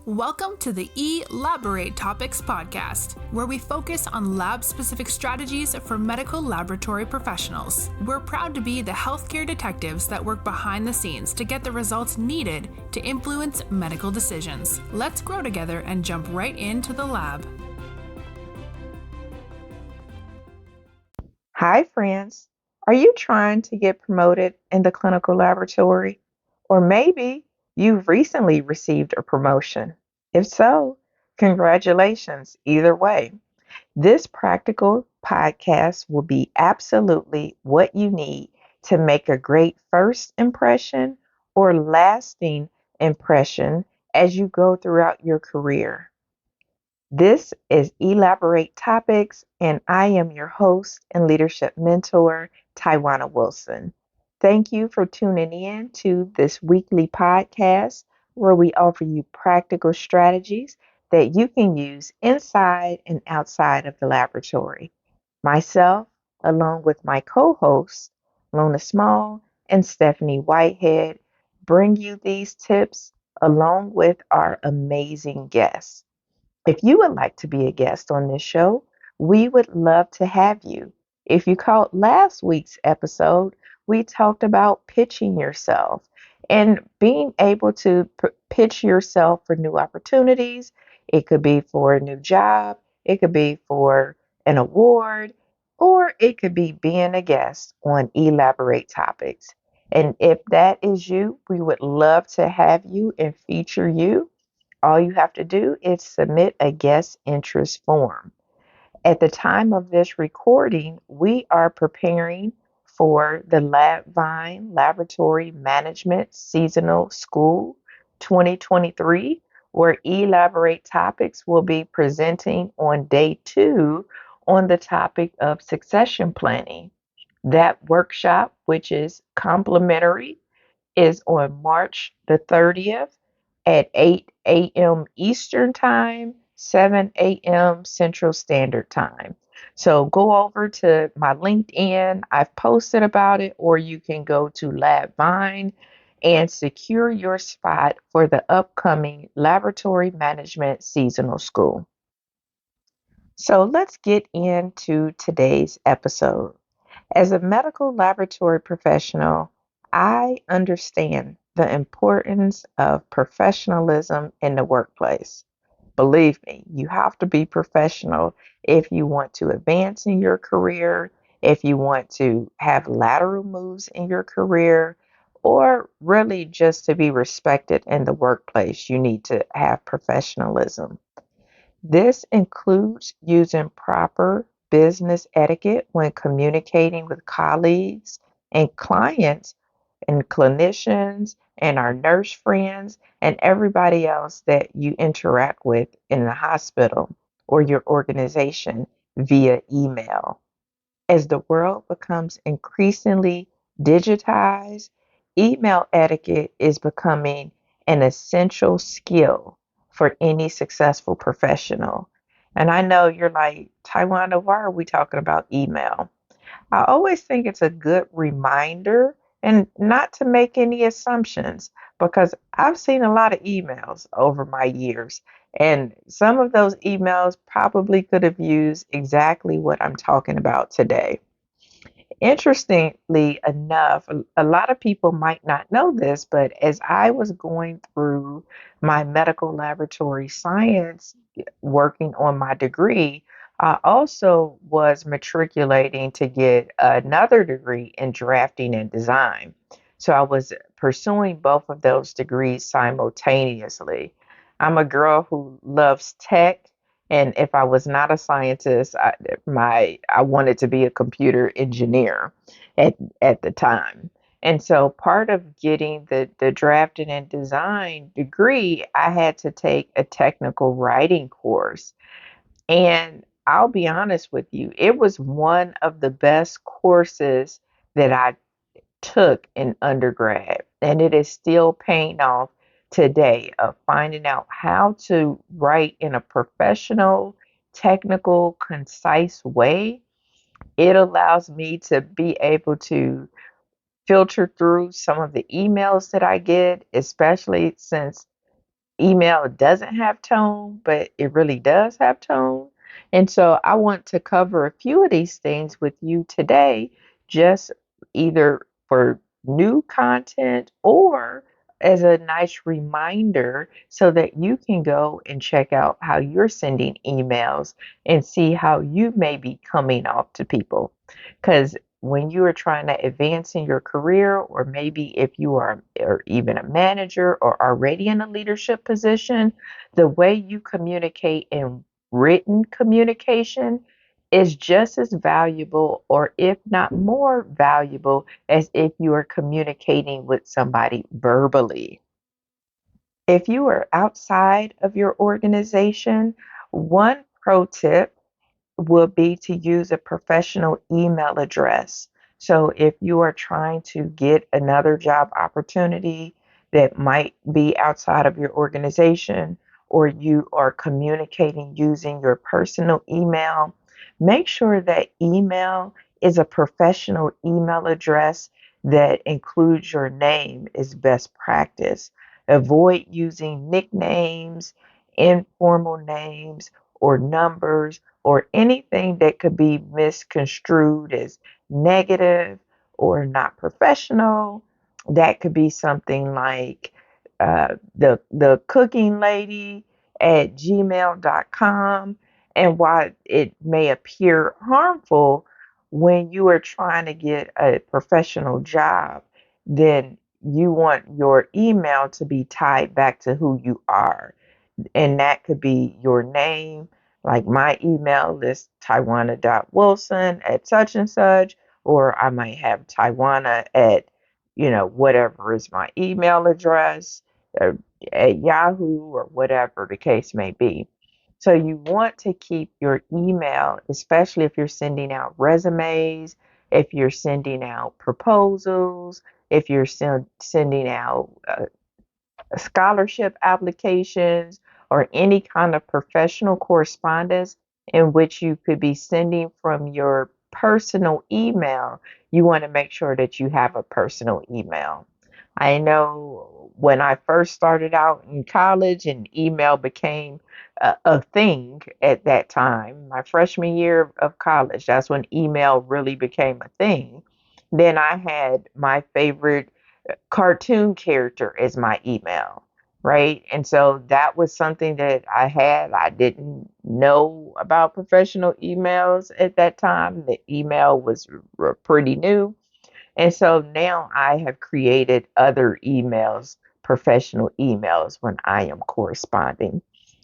Welcome to the Elaborate Topics podcast, where we focus on lab-specific strategies for medical laboratory professionals. We're proud to be the healthcare detectives that work behind the scenes to get the results needed to influence medical decisions. Let's grow together and jump right into the lab. Hi, friends. Are you trying to get promoted in the clinical laboratory? Or maybe you've recently received a promotion. If so, congratulations either way. This practical podcast will be absolutely what you need to make a great first impression or lasting impression as you go throughout your career. This is Elaborate Topics, and I am your host and leadership mentor, Taiwana Wilson. Thank you for tuning in to this weekly podcast where we offer you practical strategies that you can use inside and outside of the laboratory. Myself, along with my co hosts, Lona Small and Stephanie Whitehead, bring you these tips along with our amazing guests. If you would like to be a guest on this show, we would love to have you. If you caught last week's episode, we talked about pitching yourself and being able to pitch yourself for new opportunities. It could be for a new job, it could be for an award, or it could be being a guest on Elaborate Topics. And if that is you, we would love to have you and feature you. All you have to do is submit a guest interest form. At the time of this recording, we are preparing for the LabVine Laboratory Management Seasonal School 2023, where Elaborate Topics will be presenting on day 2 on the topic of succession planning. That workshop, which is complimentary, is on March the 30th at 8 a.m. Eastern Time, 7 a.m. Central Standard Time. So go over to my LinkedIn. I've posted about it, or you can go to LabVine and secure your spot for the upcoming Laboratory Management Seasonal School. So let's get into today's episode. As a medical laboratory professional, I understand the importance of professionalism in the workplace. Believe me, you have to be professional if you want to advance in your career, if you want to have lateral moves in your career, or really just to be respected in the workplace. You need to have professionalism. This includes using proper business etiquette when communicating with colleagues and clients and clinicians and our nurse friends and everybody else that you interact with in the hospital or your organization via email. As the world becomes increasingly digitized, email etiquette is becoming an essential skill for any successful professional. And I know you're like, Taiwan, why are we talking about email? I always think it's a good reminder and not to make any assumptions because I've seen a lot of emails over my years, and some of those emails probably could have used exactly what I'm talking about today. Interestingly enough, a lot of people might not know this, but as I was going through my medical laboratory science, working on my degree, I also was matriculating to get another degree in drafting and design. So I was pursuing both of those degrees simultaneously. I'm a girl who loves tech, and if I was not a scientist, I wanted to be a computer engineer at the time. And so part of getting the drafting and design degree, I had to take a technical writing course. And I'll be honest with you, it was one of the best courses that I took in undergrad, and it is still paying off today of finding out how to write in a professional, technical, concise way. It allows me to be able to filter through some of the emails that I get, especially since email doesn't have tone, but it really does have tone. And so I want to cover a few of these things with you today, just either for new content or as a nice reminder so that you can go and check out how you're sending emails and see how you may be coming off to people. Because when you are trying to advance in your career, or maybe if you are or even a manager or already in a leadership position, the way you communicate in written communication is just as valuable, or if not more valuable, as if you are communicating with somebody verbally. If you are outside of your organization, one pro tip will be to use a professional email address. So if you are trying to get another job opportunity that might be outside of your organization, or you are communicating using your personal email, make sure that email is a professional email address that includes your name is best practice. Avoid using nicknames, informal names, or numbers, or anything that could be misconstrued as negative or not professional. That could be something like the cooking lady at gmail.com. And while it may appear harmful when you are trying to get a professional job, then you want your email to be tied back to who you are, and that could be your name. Like my email is Taiwana.Wilson at such and such, or I might have Taiwana at, whatever is my email address, uh, at Yahoo, or whatever the case may be. So you want to keep your email, especially if you're sending out resumes, if you're sending out proposals, if you're sending out scholarship applications, or any kind of professional correspondence in which you could be sending from your personal email. You want to make sure that you have a personal email. I know when I first started out in college and email became a thing at that time, my freshman year of college, that's when email really became a thing. Then I had my favorite cartoon character as my email, right? And so that was something that I had. I didn't know about professional emails at that time. The email was pretty new. And so now I have created other emails, professional emails, when I am corresponding.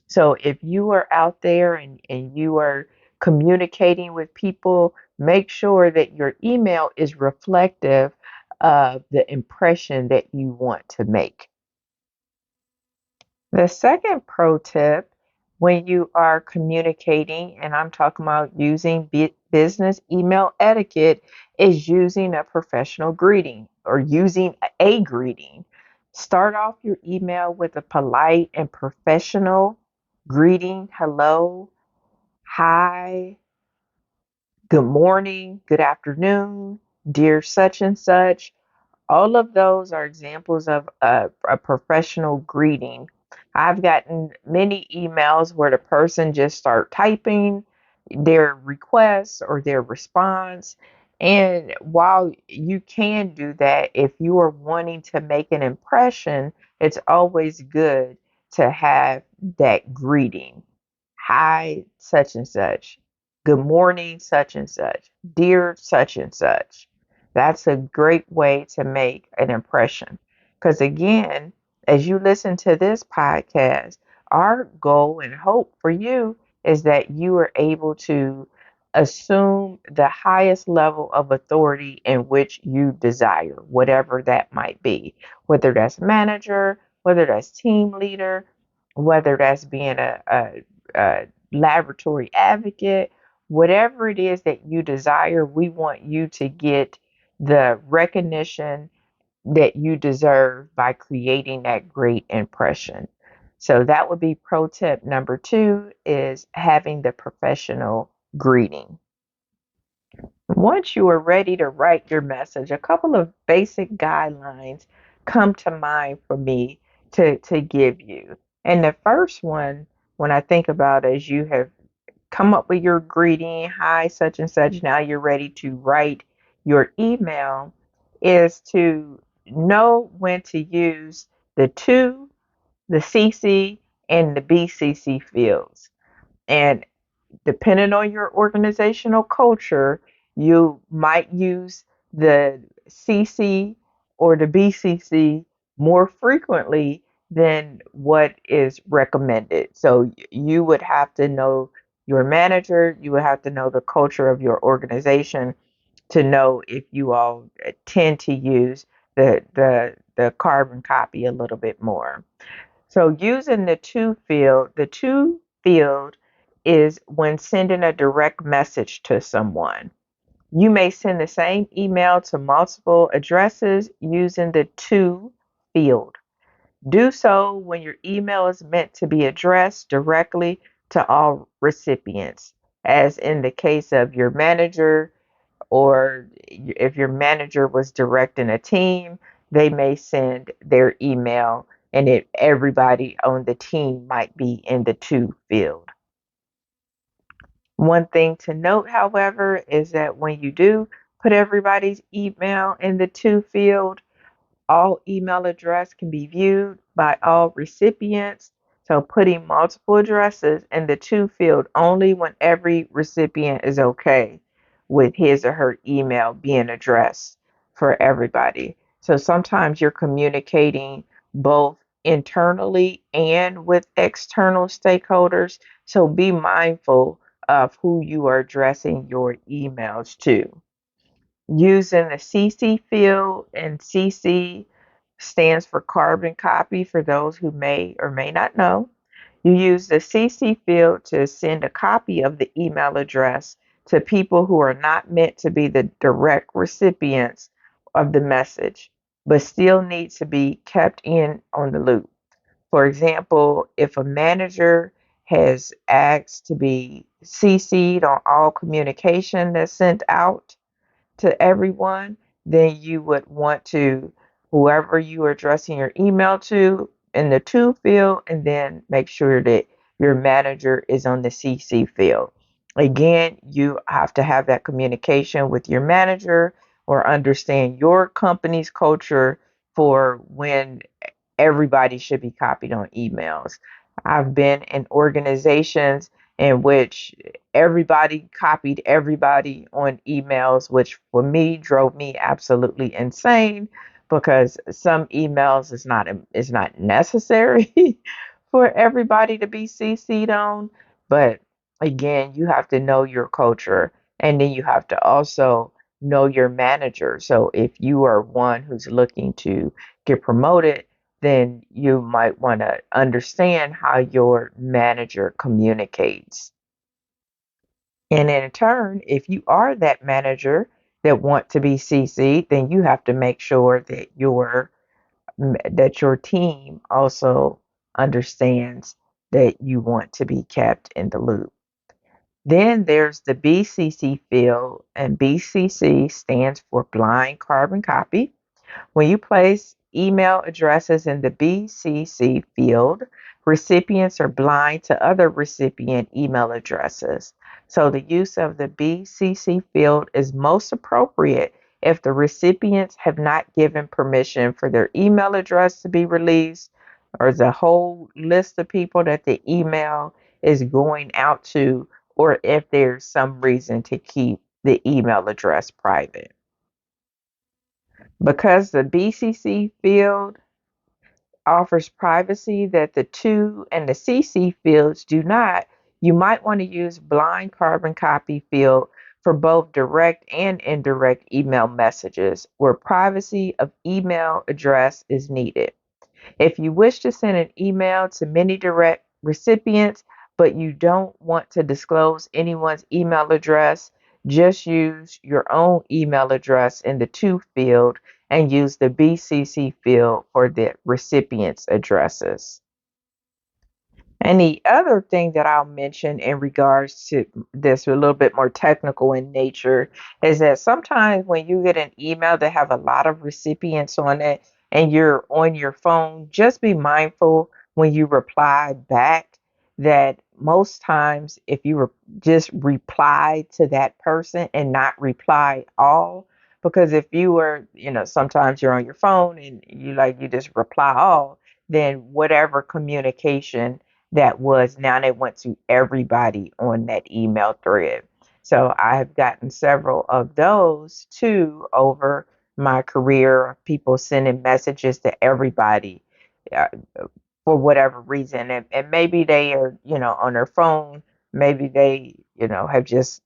So if you are out there and you are communicating with people, make sure that your email is reflective of the impression that you want to make. The second pro tip when you are communicating, and I'm talking about using business email etiquette, is using a professional greeting or using a greeting. Start off your email with a polite and professional greeting. Hello, hi, good morning, good afternoon, dear such and such. All of those are examples of a professional greeting. I've gotten many emails where the person just start typing their request or their response. And while you can do that, if you are wanting to make an impression, it's always good to have that greeting. Hi, such and such. Good morning, such and such. Dear such and such. That's a great way to make an impression. Because again, as you listen to this podcast, our goal and hope for you is that you are able to assume the highest level of authority in which you desire, whatever that might be, whether that's manager, whether that's team leader, whether that's being a laboratory advocate, whatever it is that you desire, we want you to get the recognition that you deserve by creating that great impression. So that would be pro tip number two, is having the professional greeting. Once you are ready to write your message, a couple of basic guidelines come to mind for me to give you. And the first one, when I think about as you have come up with your greeting, hi, such and such, now you're ready to write your email, is to know when to use the to, the CC, and the BCC fields. And depending on your organizational culture, you might use the CC or the BCC more frequently than what is recommended. So you would have to know your manager, you would have to know the culture of your organization to know if you all tend to use the carbon copy a little bit more. So using the to field is when sending a direct message to someone. You may send the same email to multiple addresses using the to field. Do so when your email is meant to be addressed directly to all recipients, as in the case of your manager, or if your manager was directing a team, they may send their email and everybody on the team might be in the to field. One thing to note, however, is that when you do put everybody's email in the to field, all email address can be viewed by all recipients. So putting multiple addresses in the to field only when every recipient is okay with his or her email being addressed for everybody. So sometimes you're communicating both internally and with external stakeholders. So be mindful of who you are addressing your emails to. Using the CC field, and CC stands for carbon copy for those who may or may not know. You use the CC field to send a copy of the email address to people who are not meant to be the direct recipients of the message, but still need to be kept in on the loop. For example, if a manager has asked to be CC'd on all communication that's sent out, to everyone, then you would want to, whoever you are addressing your email to, in the to field, and then make sure that your manager is on the CC field. Again, you have to have that communication with your manager or understand your company's culture for when everybody should be copied on emails. I've been in organizations in which everybody copied everybody on emails, which for me drove me absolutely insane because some emails is not necessary for everybody to be CC'd on. But again, you have to know your culture, and then you have to also know your manager. So if you are one who's looking to get promoted, then you might want to understand how your manager communicates. And in turn, if you are that manager that want to be CC'd, then you have to make sure that your team also understands that you want to be kept in the loop. Then there's the BCC field, and BCC stands for blind carbon copy. When you place email addresses in the BCC field, recipients are blind to other recipient email addresses. So the use of the BCC field is most appropriate if the recipients have not given permission for their email address to be released, or the whole list of people that the email is going out to, or if there's some reason to keep the email address private. Because the BCC field offers privacy that the to and the CC fields do not, you might want to use blind carbon copy field for both direct and indirect email messages where privacy of email address is needed. If you wish to send an email to many direct recipients, but you don't want to disclose anyone's email address, just use your own email address in the to field and use the BCC field for the recipient's addresses. And the other thing that I'll mention in regards to this, a little bit more technical in nature, is that sometimes when you get an email that have a lot of recipients on it and you're on your phone, just be mindful when you reply back, that most times if you just reply to that person and not reply all, because if you were, sometimes you're on your phone and you just reply all, then whatever communication that was, now they went to everybody on that email thread. So I have gotten several of those too over my career of people sending messages to everybody uh, for whatever reason. And maybe they are, on their phone. Maybe they, have just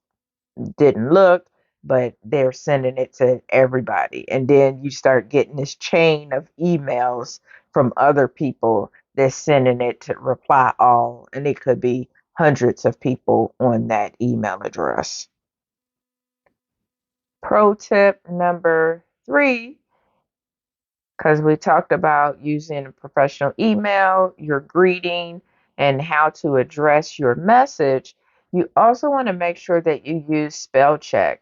didn't look, but they're sending it to everybody. And then you start getting this chain of emails from other people that's sending it to reply all. And it could be hundreds of people on that email address. Pro tip number 3, because we talked about using a professional email, your greeting, and how to address your message. You also want to make sure that you use spell check.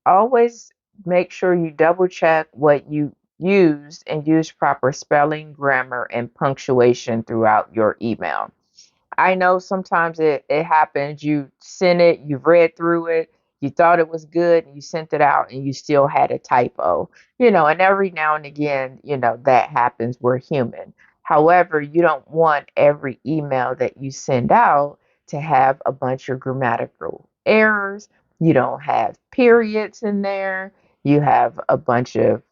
Always make sure you double check what you used and use proper spelling, grammar, and punctuation throughout your email. I know sometimes it happens. You sent it, you've read through it, you thought it was good, and you sent it out and you still had a typo. And every now and again, that happens. We're human. However, you don't want every email that you send out to have a bunch of grammatical errors. You don't have periods in there. You have a bunch of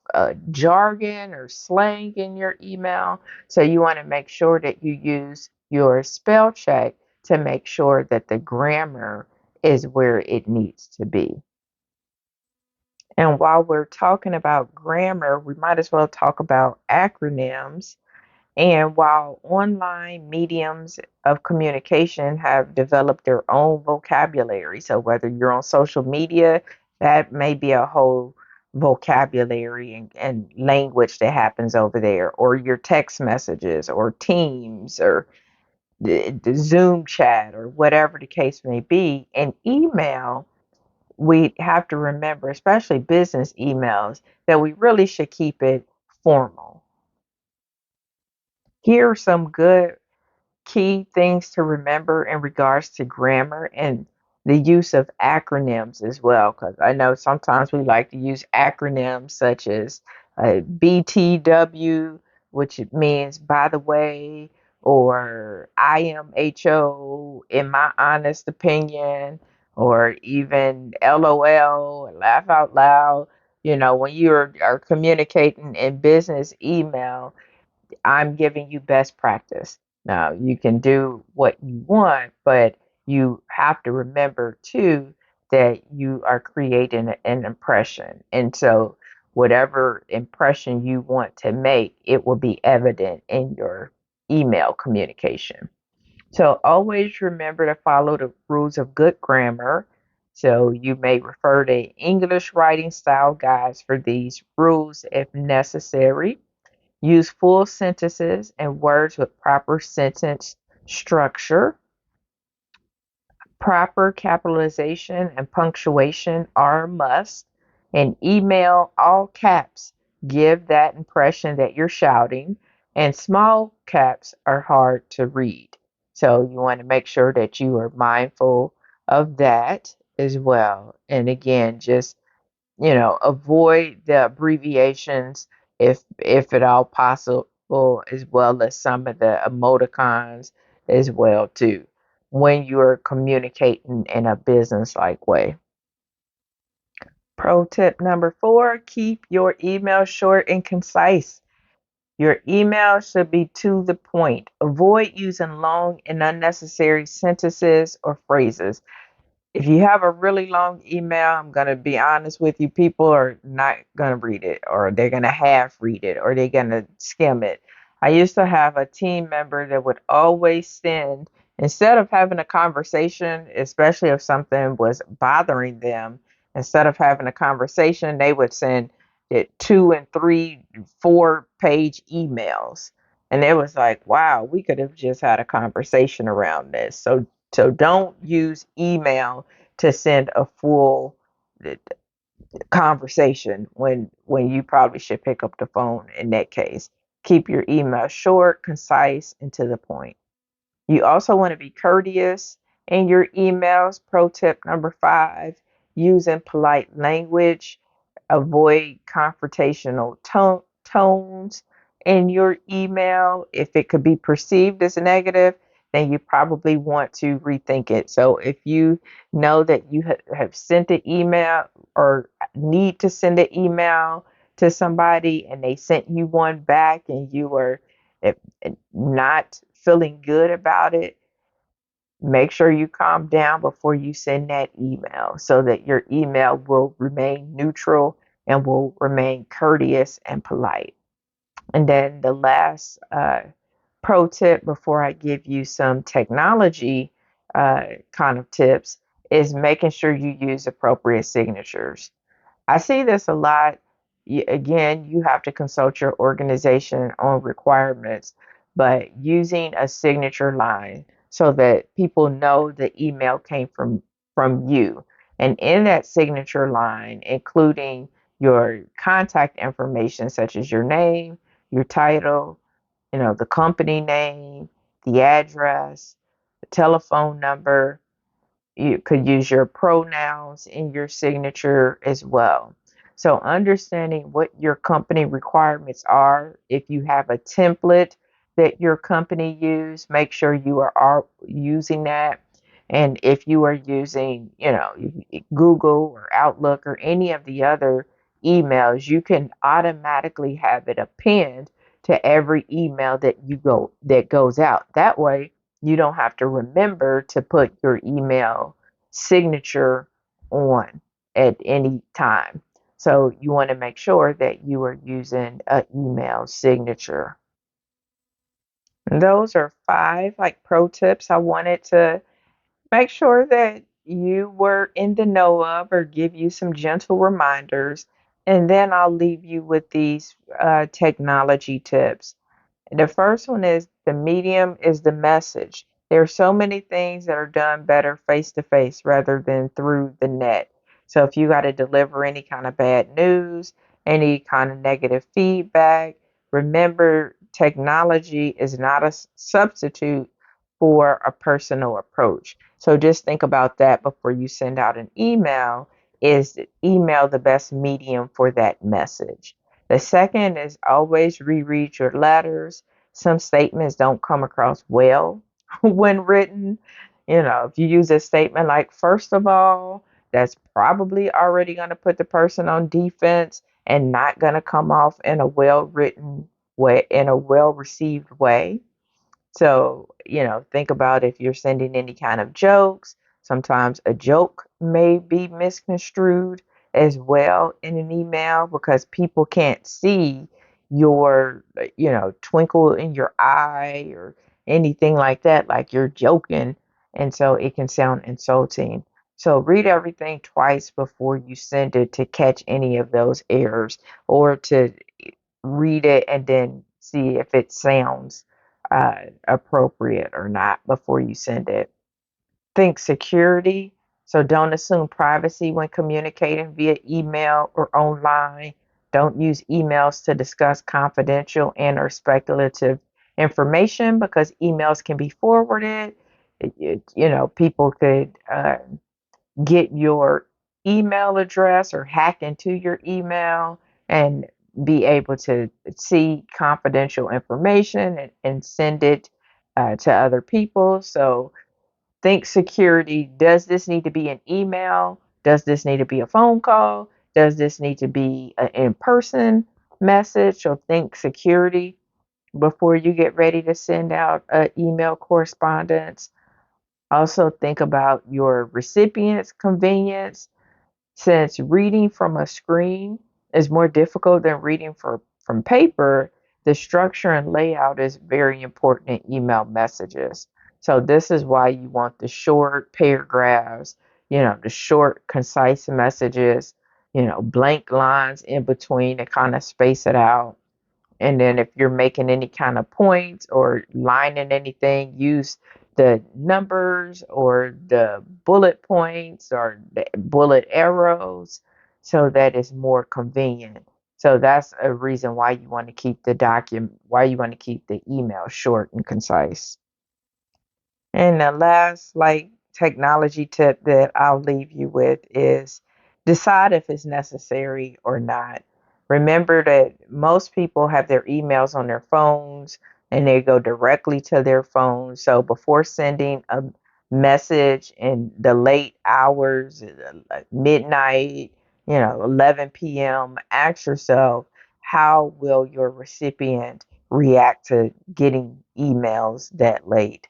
jargon or slang in your email. So you want to make sure that you use your spell check to make sure that the grammar is where it needs to be. And while we're talking about grammar, we might as well talk about acronyms. And while online mediums of communication have developed their own vocabulary, so whether you're on social media, that may be a whole vocabulary and language that happens over there, or your text messages, or Teams, or the Zoom chat, or whatever the case may be. And email, we have to remember, especially business emails, that we really should keep it formal. Here are some good key things to remember in regards to grammar and the use of acronyms as well, because I know sometimes we like to use acronyms such as BTW, which it means by the way, or IMHO, in my honest opinion, or even LOL, laugh out loud. When you are communicating in business email, I'm giving you best practice. Now, you can do what you want, but you have to remember too that you are creating an impression. And so, whatever impression you want to make, it will be evident in your email communication. So, always remember to follow the rules of good grammar. So, you may refer to English writing style guides for these rules if necessary. Use full sentences and words with proper sentence structure. Proper capitalization and punctuation are a must. And email all caps. Give that impression that you're shouting. And small caps are hard to read. So you want to make sure that you are mindful of that as well. And again, just avoid the abbreviations if at all possible, as well as some of the emoticons as well too, when you're communicating in a business like way. Pro tip number 4, keep your email short and concise. Your email should be to the point. Avoid using long and unnecessary sentences or phrases. If you have a really long email, I'm going to be honest with you, people are not going to read it, or they're going to half read it, or they're going to skim it. I used to have a team member that would always send, instead of having a conversation, especially if something was bothering them, instead of having a conversation, they would send it 2 and 3, 4 page emails. And it was like, wow, we could have just had a conversation around this. So don't use email to send a full conversation when you probably should pick up the phone in that case. Keep your email short, concise, and to the point. You also want to be courteous in your emails. Pro tip number 5, using polite language. Avoid confrontational tones in your email. If it could be perceived as negative, then you probably want to rethink it. So if you know that you have sent an email or need to send an email to somebody and they sent you one back and you were eh, not feeling good about it, make sure you calm down before you send that email so that your email will remain neutral and will remain courteous and polite. And then the last pro tip before I give you some technology kind of tips is making sure you use appropriate signatures. I see this a lot. Again, you have to consult your organization on requirements, but using a signature line so that people know the email came from you. And in that signature line, including your contact information such as your name, your title, the company name, the address, the telephone number, you could use your pronouns in your signature as well. So, understanding what your company requirements are, if you have a template that your company use, make sure you are using that. And if you are using, Google or Outlook or any of the other emails, you can automatically have it append to every email that goes out. That way, you don't have to remember to put your email signature on at any time. So you want to make sure that you are using an email signature. And those are 5 like pro tips I wanted to make sure that you were in the know of or give you some gentle reminders. And then I'll leave you with these technology tips. The first one is the medium is the message. There are so many things that are done better face to face rather than through the net. So if you got to deliver any kind of bad news, any kind of negative feedback, remember technology is not a substitute for a personal approach. So just think about that before you send out an email. Is email the best medium for that message? The second is always reread your letters. Some statements don't come across well when written. If you use a statement like, first of all, that's probably already going to put the person on defense and not going to come off in a well written way, in a well received way. So, think about if you're sending any kind of jokes. Sometimes a joke may be misconstrued as well in an email because people can't see your, twinkle in your eye or anything like that, like you're joking. And so it can sound insulting. So read everything twice before you send it to catch any of those errors or to read it and then see if it sounds appropriate or not before you send it. Think security. So don't assume privacy when communicating via email or online. Don't use emails to discuss confidential and or speculative information because emails can be forwarded. People could get your email address or hack into your email and be able to see confidential information and send it to other people. So think security. Does this need to be an email? Does this need to be a phone call? Does this need to be an in-person message? So think security before you get ready to send out email correspondence. Also think about your recipient's convenience. Since reading from a screen is more difficult than reading from paper, the structure and layout is very important in email messages. So this is why you want the short paragraphs, the short, concise messages, blank lines in between to kind of space it out. And then if you're making any kind of points or lining anything, use the numbers or the bullet points or the bullet arrows so that it's more convenient. So that's a reason why you want to keep why you want to keep the email short and concise. And the last technology tip that I'll leave you with is decide if it's necessary or not. Remember that most people have their emails on their phones and they go directly to their phone. So before sending a message in the late hours, like midnight, 11 p.m., ask yourself, how will your recipient react to getting emails that late?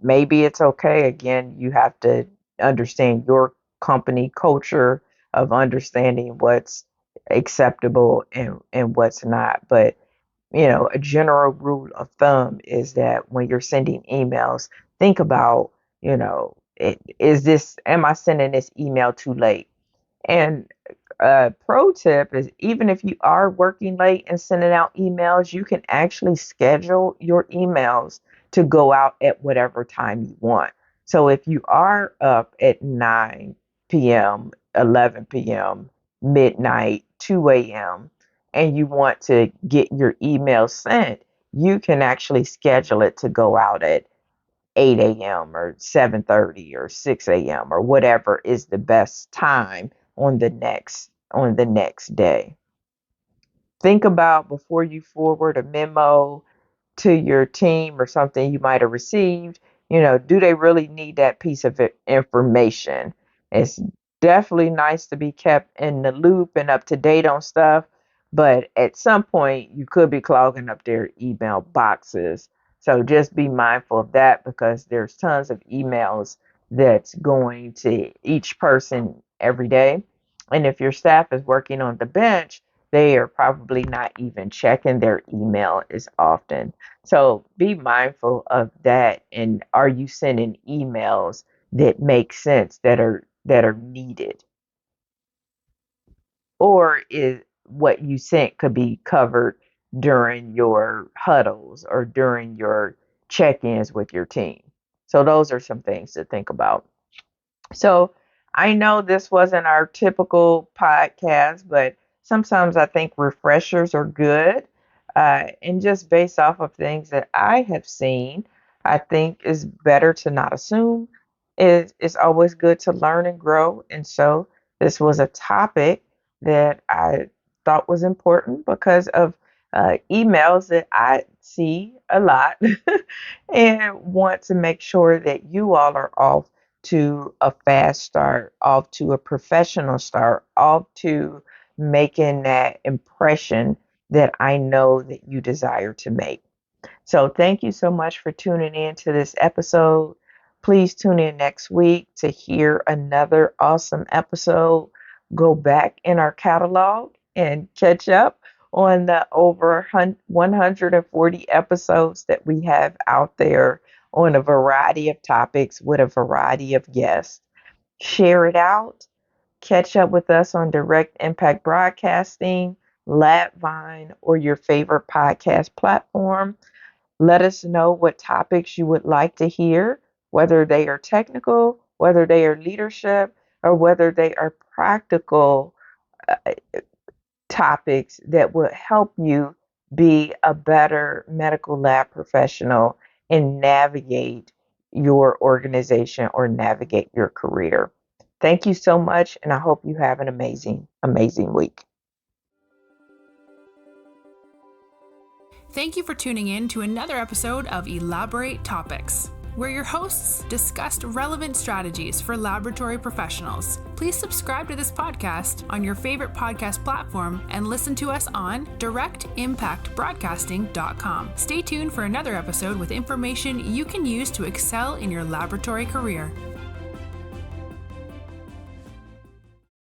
Maybe it's okay. Again, you have to understand your company culture of understanding what's acceptable and what's not. But, a general rule of thumb is that when you're sending emails, think about, am I sending this email too late? And pro tip is even if you are working late and sending out emails, you can actually schedule your emails to go out at whatever time you want. So if you are up at 9 p.m., 11 p.m., midnight, 2 a.m., and you want to get your email sent, you can actually schedule it to go out at 8 a.m. or 7:30 or 6 a.m. or whatever is the best time on the next day. Think about before you forward a memo to your team or something you might have received, do they really need that piece of information? It's definitely nice to be kept in the loop and up to date on stuff, but at some point you could be clogging up their email boxes. So just be mindful of that because there's tons of emails that's going to each person every day. And if your staff is working on the bench, they are probably not even checking their email as often. So be mindful of that. And are you sending emails that make sense that are needed? Or is what you sent could be covered during your huddles or during your check-ins with your team? So those are some things to think about. So I know this wasn't our typical podcast, but sometimes I think refreshers are good. And just based off of things that I have seen, I think is better to not assume. It's always good to learn and grow. And so this was a topic that I thought was important because of emails that I see a lot and want to make sure that you all are off to a fast start, off to a professional start, off to making that impression that I know that you desire to make. So thank you so much for tuning in to this episode. Please tune in next week to hear another awesome episode. Go back in our catalog and catch up on the over 140 episodes that we have out there on a variety of topics with a variety of guests. Share it out. Catch up with us on Direct Impact Broadcasting, Labvine, or your favorite podcast platform. Let us know what topics you would like to hear, whether they are technical, whether they are leadership, or whether they are practical uh, topics that will help you be a better medical lab professional and navigate your organization or navigate your career. Thank you so much, and I hope you have an amazing, amazing week. Thank you for tuning in to another episode of Elaborate Topics, where your hosts discussed relevant strategies for laboratory professionals. Please subscribe to this podcast on your favorite podcast platform and listen to us on directimpactbroadcasting.com. Stay tuned for another episode with information you can use to excel in your laboratory career.